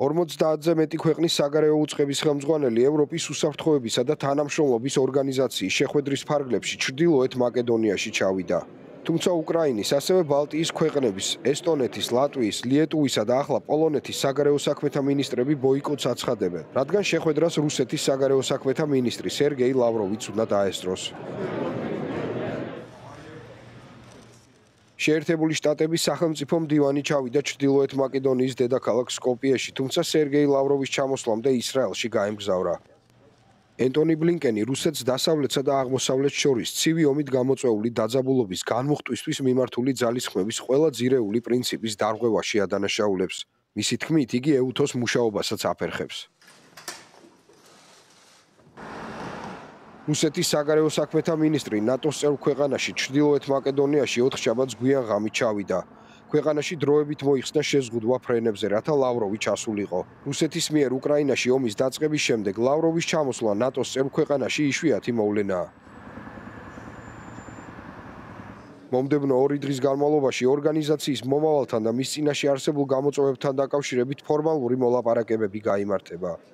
50-ზე მეტი ქვეყნის საგარეო უწყების ხელმძღვანელი ევროპის უსაფრთხოებისა და თანამშრომლობის ორგანიზაციის შეხვედრის ფარგლებში ჩრდილოეთ მაკედონიაში ჩავიდა. თუმცა უკრაინის, ასევე ბალტიის ქვეყნების, ესტონეთის, ლატვიის, ლიეტუვისა და ახლა პოლონეთის საგარეო საქმეთა მინისტრები ბოიკოტს აცხადებენ, რადგან შეხვედრას რუსეთის საგარეო საქმეთა მინისტრი სერგეი ლავროვიც უნდა დაესწროს. შეერთებული შტატების სახელმწიფო მდივანი ჩავიდა ჩრდილოეთ მაკედონიის დედაქალაქ სკოპიეში, თუმცა სერგეი ლავროვის ჩამოსვლამდე ისრაელში გაემგზავრა. ენტონი ბლინკენი რუსეთს დასავლეთსა და აღმოსავლეთს შორის ცივი ომით გამოწვეული დაძაბულობის განმუხტვისთვის მიმართული ძალისხმევის ყველა ძირეული პრინციპის დარღვევაში ადანაშაულებს. მისი თქმით, იგი ეუთოს მუშაობასაც აფერხებს. რუსეთის საგარეო საქმეთა მინისტრი ნატოს წევრ ქვეყანაში ჩრდილოეთ მაკედონიაში 4 შაბათს გვიან ღამით ჩავიდა. ქვეყანაში დროებით მოიხსნა შეზღუდვა ფრენებზე, რათა ლავროვი ჩასულიყო. რუსეთის მიერ უკრაინაში ომის დაწყების შემდეგ ლავროვის ჩამოსვლა ნატოს წევრ ქვეყანაში იშვიათი მოვლენაა. მომდევნო 2 დღის განმავლობაში ორგანიზაციის მომავალთან და მის წინაშე არსებულ გამოწვევებთან დაკავშირებით ფორმალური მოლაპარაკებები გაიმართება.